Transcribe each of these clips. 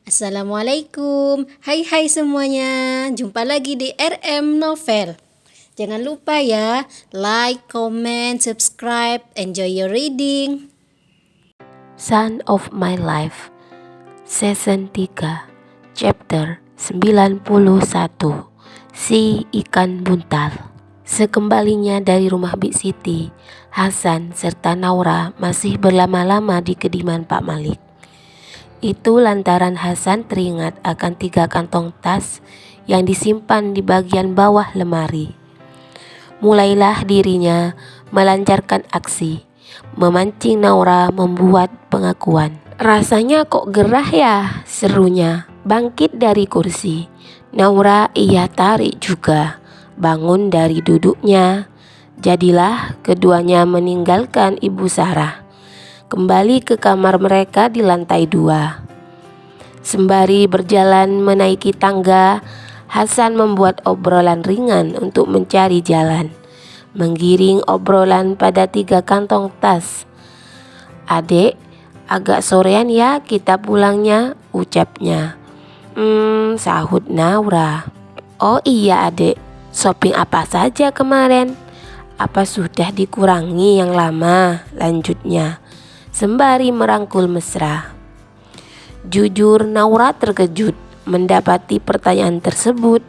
Assalamualaikum, hai semuanya, jumpa lagi di RM Novel. Jangan lupa ya, like, comment, subscribe, enjoy your reading. Son of My Life, Season 3, Chapter 91, Si Ikan Buntal. Sekembalinya dari rumah Big Siti, Hasan serta Naura masih berlama-lama di kediaman Pak Malik. Itu lantaran Hasan teringat akan 3 kantong tas yang disimpan di bagian bawah lemari. Mulailah dirinya melancarkan aksi, memancing Naura membuat pengakuan. "Rasanya kok gerah ya?" serunya, bangkit dari kursi. Naura ia tarik juga, bangun dari duduknya. Jadilah keduanya meninggalkan Ibu Sarah, kembali ke kamar mereka di lantai 2. Sembari berjalan menaiki tangga, Hasan membuat obrolan ringan untuk mencari jalan, menggiring obrolan pada 3 kantong tas. "Adek, agak sorean ya kita pulangnya," ucapnya. Sahut Naura. "Oh iya adek, shopping apa saja kemarin? Apa sudah dikurangi yang lama?" lanjutnya, sembari merangkul mesra. Jujur Naura terkejut mendapati pertanyaan tersebut,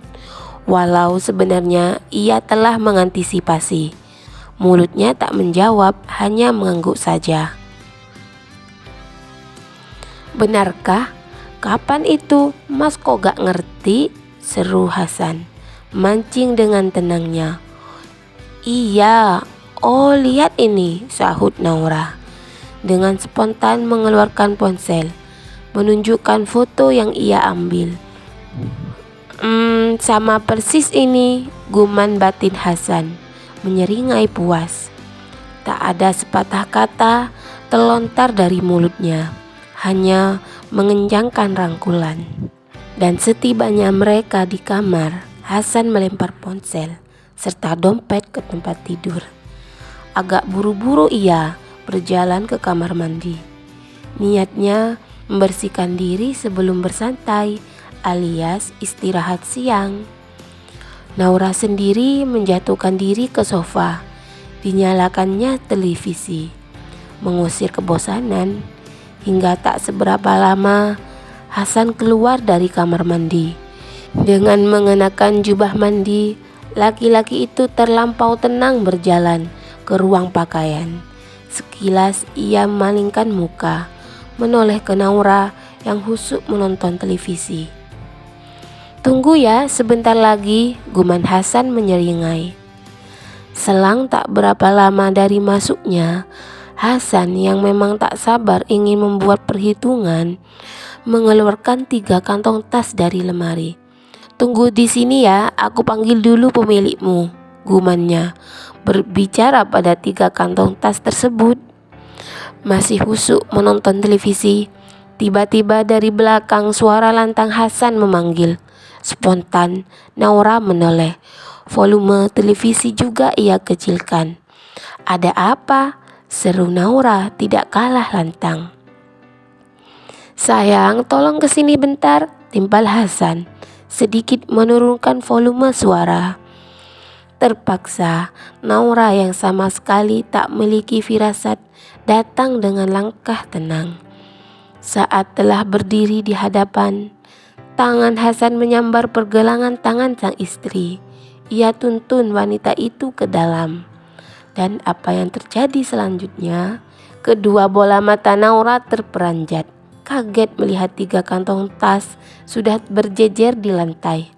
walau sebenarnya ia telah mengantisipasi. Mulutnya tak menjawab, hanya mengangguk saja. "Benarkah? Kapan itu? Mas kok gak ngerti?" seru Hasan, mancing dengan tenangnya. "Iya, oh lihat ini," sahut Naura, dengan spontan mengeluarkan ponsel, menunjukkan foto yang ia ambil. Sama persis ini," guman batin Hasan, menyeringai puas. Tak ada sepatah kata terlontar dari mulutnya, hanya mengencangkan rangkulan. Dan setibanya mereka di kamar, Hasan melempar ponsel serta dompet ke tempat tidur. Agak buru-buru ia berjalan ke kamar mandi. Niatnya membersihkan diri sebelum bersantai, alias istirahat siang. Naura sendiri menjatuhkan diri ke sofa. Dinyalakannya televisi, mengusir kebosanan. Hingga tak seberapa lama Hasan keluar dari kamar mandi. Dengan mengenakan jubah mandi, laki-laki itu terlampau tenang berjalan ke ruang pakaian. Sekilas ia memalingkan muka, menoleh ke Naura yang husuk menonton televisi. "Tunggu ya, sebentar lagi," guman Hasan menyeringai. Selang tak berapa lama dari masuknya, Hasan yang memang tak sabar ingin membuat perhitungan, mengeluarkan 3 kantong tas dari lemari. "Tunggu di sini ya, aku panggil dulu pemilikmu," gumannya, berbicara pada 3 kantong tas tersebut. Masih husuk menonton televisi, tiba-tiba dari belakang suara lantang Hasan memanggil. Spontan Naura menoleh. Volume televisi juga ia kecilkan. "Ada apa?" seru Naura tidak kalah lantang. "Sayang, tolong kesini bentar," timpal Hasan, sedikit menurunkan volume suara. Terpaksa Naura yang sama sekali tak memiliki firasat datang dengan langkah tenang. Saat telah berdiri di hadapan, tangan Hasan menyambar pergelangan tangan sang istri. Ia tuntun wanita itu ke dalam. Dan apa yang terjadi selanjutnya? Kedua bola mata Naura terperanjat, kaget melihat 3 kantong tas sudah berjejer di lantai.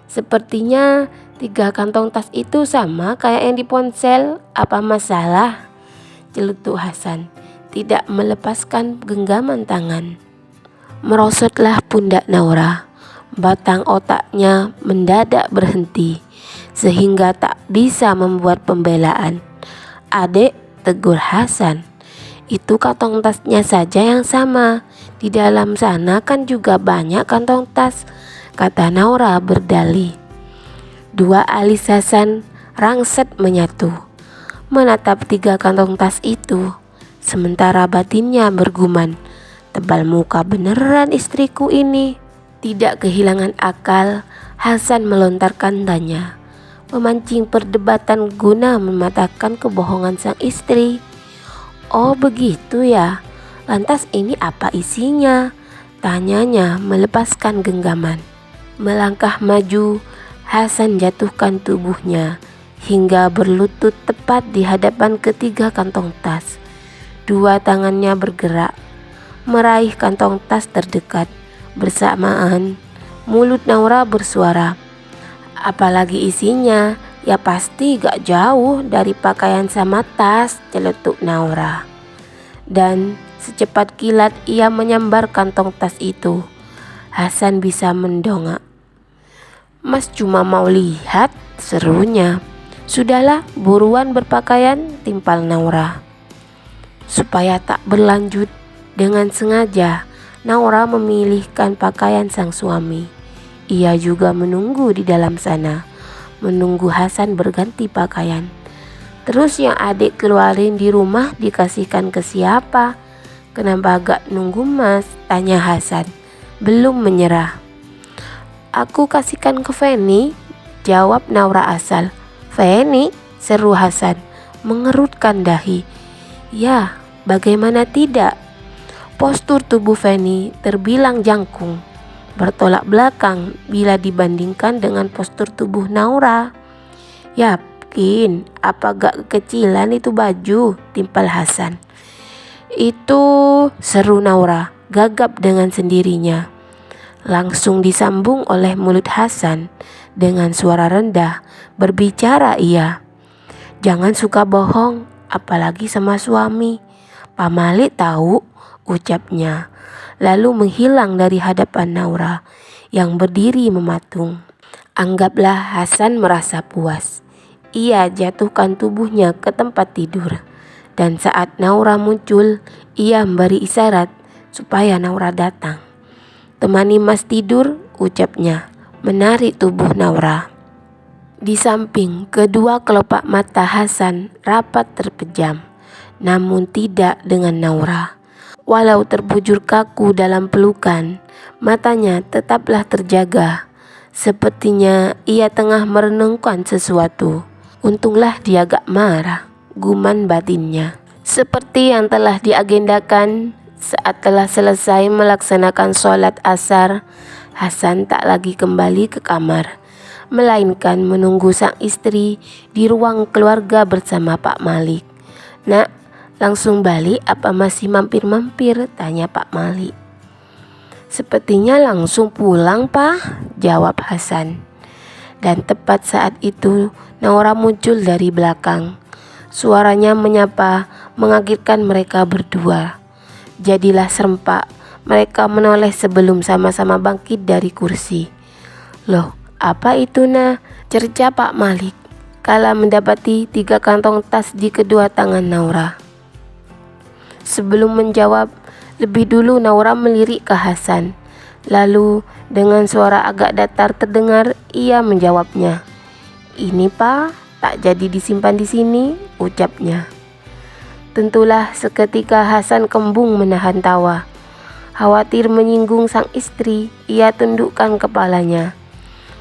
"Sepertinya 3 kantong tas itu sama kayak yang di ponsel. Apa masalah?" celutuk Hasan, tidak melepaskan genggaman tangan. Merosotlah pundak Naura. Batang otaknya mendadak berhenti, sehingga tak bisa membuat pembelaan. "Adek," tegur Hasan, "itu kantong tasnya saja yang sama. Di dalam sana kan juga banyak kantong tas," kata Naura berdalih. Dua alis Hasan rangset menyatu, menatap 3 kantong tas itu, sementara batinnya bergumam, tebal muka beneran istriku ini. Tidak kehilangan akal, Hasan melontarkan tanya, memancing perdebatan guna mematahkan kebohongan sang istri. Oh begitu ya, lantas ini apa isinya? Tanyanya melepaskan genggaman. Melangkah maju, Hasan jatuhkan tubuhnya hingga berlutut tepat di hadapan ketiga kantong tas. Dua tangannya bergerak, meraih kantong tas terdekat. Bersamaan, mulut Naura bersuara, apalagi isinya? Ya pasti gak jauh dari pakaian sama tas, celetuk Naura. Dan secepat kilat ia menyambar kantong tas itu. Hasan bisa mendongak. Mas cuma mau lihat, serunya. Sudahlah, buruan berpakaian, timpal Naura. Supaya tak berlanjut, dengan sengaja Naura memilihkan pakaian sang suami. Ia juga menunggu di dalam sana, menunggu Hasan berganti pakaian. Terus yang adik keluarin di rumah dikasihkan ke siapa? Kenapa gak nunggu mas? Tanya Hasan, belum menyerah. Aku kasihkan ke Feni, jawab Naura asal. Feni? Seru Hasan, mengerutkan dahi. Ya, bagaimana tidak? Postur tubuh Feni terbilang jangkung, bertolak belakang bila dibandingkan dengan postur tubuh Naura. Yakin, apa gak kekecilan itu baju? Timpal Hasan. Itu, seru Naura, gagap dengan sendirinya. Langsung disambung oleh mulut Hasan. Dengan suara rendah, berbicara ia. Jangan suka bohong, apalagi sama suami. Pak Malik tahu, ucapnya. Lalu menghilang dari hadapan Naura yang berdiri mematung. Anggaplah Hasan merasa puas. Ia jatuhkan tubuhnya ke tempat tidur. Dan saat Naura muncul, ia memberi isyarat supaya Naura datang. Temani mas tidur, ucapnya, menarik tubuh Naura. Di samping, kedua kelopak mata Hasan rapat terpejam, namun tidak dengan Naura. Walau terbujur kaku dalam pelukan, matanya tetaplah terjaga. Sepertinya ia tengah merenungkan sesuatu. Untunglah dia gak marah, guman batinnya. Seperti yang telah diagendakan, saat telah selesai melaksanakan sholat asar, Hasan tak lagi kembali ke kamar, melainkan menunggu sang istri di ruang keluarga bersama Pak Malik. Nak, langsung balik apa masih mampir-mampir? Tanya Pak Malik. Sepertinya langsung pulang Pak, jawab Hasan. Dan tepat saat itu Naura muncul dari belakang. Suaranya menyapa, mengagetkan mereka berdua. Jadilah serempak, mereka menoleh sebelum sama-sama bangkit dari kursi. Loh, apa itu nah? Cerca Pak Malik kala mendapati 3 kantong tas di kedua tangan Naura. Sebelum menjawab, lebih dulu Naura melirik ke Hasan. Lalu dengan suara agak datar terdengar, ia menjawabnya. Ini Pak, tak jadi disimpan di sini, ucapnya. Tentulah seketika Hasan kembung menahan tawa. Khawatir menyinggung sang istri, ia tundukkan kepalanya.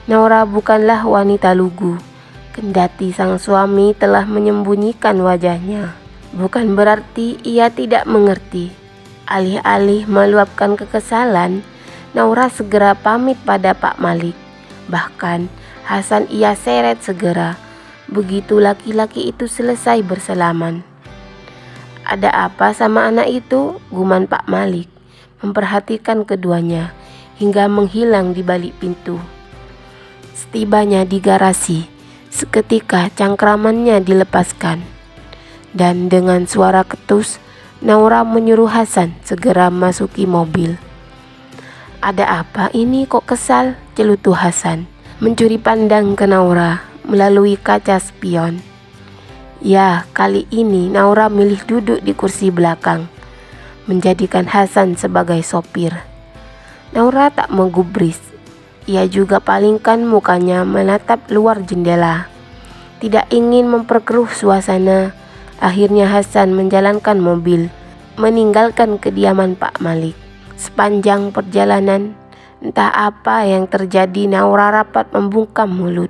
Naura bukanlah wanita lugu, kendati sang suami telah menyembunyikan wajahnya. Bukan berarti ia tidak mengerti. Alih-alih meluapkan kekesalan, Naura segera pamit pada Pak Malik. Bahkan Hasan ia seret segera, begitu laki-laki itu selesai bersalaman. Ada apa sama anak itu? Guman Pak Malik, memperhatikan keduanya hingga menghilang di balik pintu. Setibanya di garasi, seketika cangkramannya dilepaskan. Dan dengan suara ketus, Naura menyuruh Hasan segera masuki mobil. Ada apa ini kok kesal? Celutu Hasan, mencuri pandang ke Naura melalui kaca spion. Ya, kali ini Naura milih duduk di kursi belakang, menjadikan Hasan sebagai sopir. Naura tak menggubris. Ia juga palingkan mukanya menatap luar jendela. Tidak ingin memperkeruh suasana, akhirnya Hasan menjalankan mobil, meninggalkan kediaman Pak Malik. Sepanjang perjalanan, entah apa yang terjadi, Naura rapat membungkam mulut.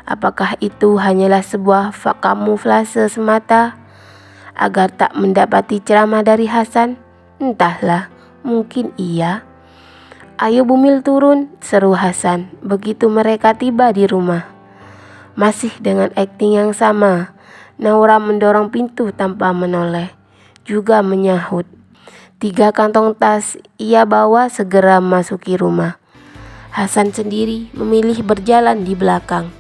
Apakah itu hanyalah sebuah kamuflase semata agar tak mendapati ceramah dari Hasan? Entahlah, mungkin iya. "Ayo Bumil turun," seru Hasan begitu mereka tiba di rumah. Masih dengan akting yang sama, Naura mendorong pintu tanpa menoleh, juga menyahut. 3 kantong tas ia bawa segera masuki rumah. Hasan sendiri memilih berjalan di belakang.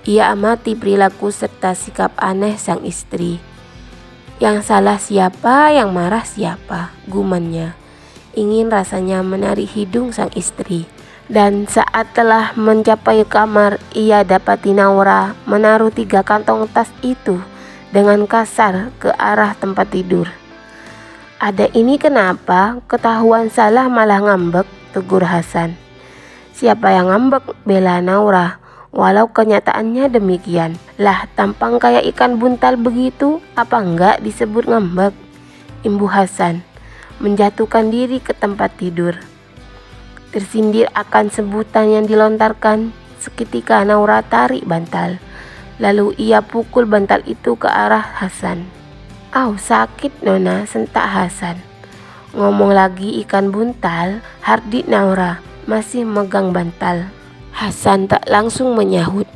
Ia amati perilaku serta sikap aneh sang istri. Yang salah siapa, yang marah siapa, gumannya. Ingin rasanya menarik hidung sang istri. Dan saat telah mencapai kamar, ia dapati Naura menaruh 3 kantong tas itu dengan kasar ke arah tempat tidur. "Ada ini kenapa? Ketahuan salah malah ngambek," tegur Hasan. "Siapa yang ngambek?" bela Naura. "Walau kenyataannya demikian. Lah, tampang kayak ikan buntal begitu, apa enggak disebut ngambek?" imbuh Hasan, menjatuhkan diri ke tempat tidur. Tersindir akan sebutan yang dilontarkan, seketika Naura tarik bantal. Lalu ia pukul bantal itu ke arah Hasan. "Au, sakit Nona," sentak Hasan. "Ngomong lagi ikan buntal," hardik Naura masih megang bantal. Hasan tak langsung menyahut,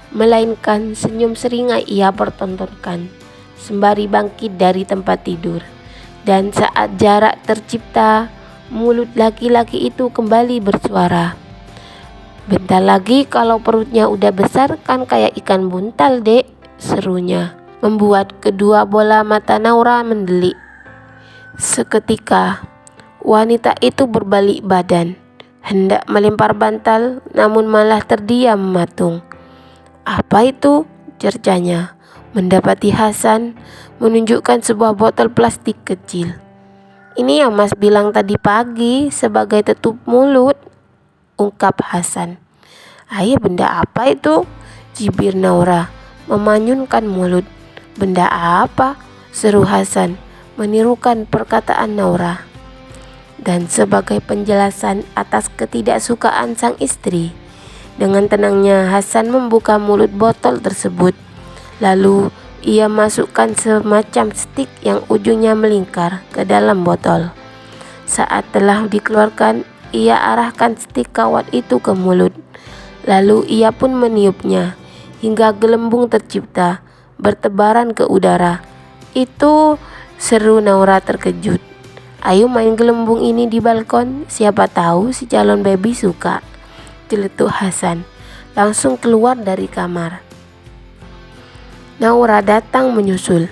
melainkan senyum seringai ia pertontonkan sembari bangkit dari tempat tidur. Dan saat jarak tercipta, mulut laki-laki itu kembali bersuara. "Bentar lagi kalau perutnya udah besar kan kayak ikan buntal, Dek," serunya, membuat kedua bola mata Naura mendelik. Seketika wanita itu berbalik badan, hendak melempar bantal, namun malah terdiam mematung. "Apa itu?" cercanya, mendapati Hasan menunjukkan sebuah botol plastik kecil. "Ini yang Mas bilang tadi pagi sebagai tutup mulut," ungkap Hasan. "Ayo, benda apa itu?" jibir Naura, memanyunkan mulut. "Benda apa?" seru Hasan, menirukan perkataan Naura. Dan sebagai penjelasan atas ketidaksukaan sang istri, dengan tenangnya Hasan membuka mulut botol tersebut. Lalu ia masukkan semacam stik yang ujungnya melingkar ke dalam botol. Saat telah dikeluarkan, ia arahkan stik kawat itu ke mulut. Lalu ia pun meniupnya hingga gelembung tercipta, bertebaran ke udara. "Itu," seru Naura terkejut. "Ayo main gelembung ini di balkon, siapa tahu si calon baby suka," celetuk Hasan, langsung keluar dari kamar. Naura datang menyusul.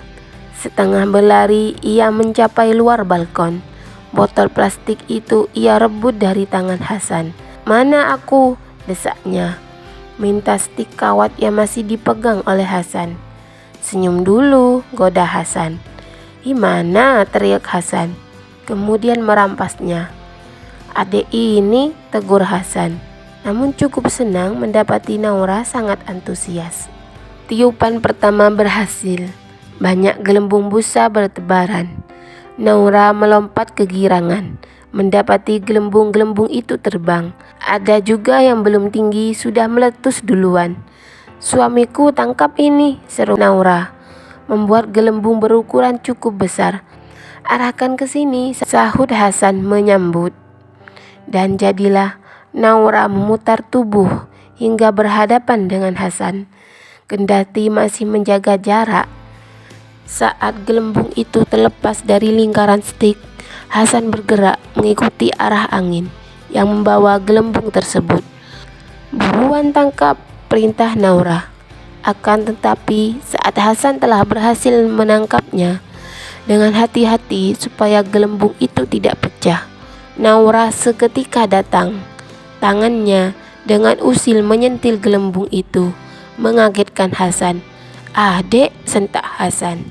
Setengah berlari ia mencapai luar balkon. Botol plastik itu ia rebut dari tangan Hasan. "Mana aku?" desaknya, minta stik kawat yang masih dipegang oleh Hasan. "Senyum dulu," goda Hasan. "Gimana?" teriak Hasan, kemudian merampasnya. "Adek ini," tegur Hasan, namun cukup senang mendapati Naura sangat antusias. Tiupan pertama berhasil. Banyak gelembung busa bertebaran. Naura melompat kegirangan, mendapati gelembung-gelembung itu terbang. Ada juga yang belum tinggi sudah meletus duluan. "Suamiku, tangkap ini," seru Naura, membuat gelembung berukuran cukup besar. "Arahkan ke sini," sahut Hasan menyambut. Dan jadilah Naura memutar tubuh hingga berhadapan dengan Hasan, kendati masih menjaga jarak. Saat gelembung itu terlepas dari lingkaran stik, Hasan bergerak mengikuti arah angin yang membawa gelembung tersebut. "Buruan tangkap," perintah Naura. Akan tetapi saat Hasan telah berhasil menangkapnya dengan hati-hati supaya gelembung itu tidak pecah, Naura seketika datang. Tangannya dengan usil menyentil gelembung itu, mengagetkan Hasan. "Ah, Dek," sentak Hasan,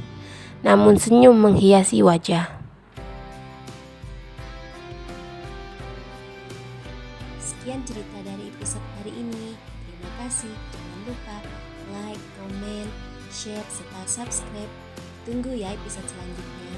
namun senyum menghiasi wajah. Sekian cerita dari episode hari ini. Terima kasih. Jangan lupa like, comment, share, serta subscribe. Tunggu ya episode selanjutnya.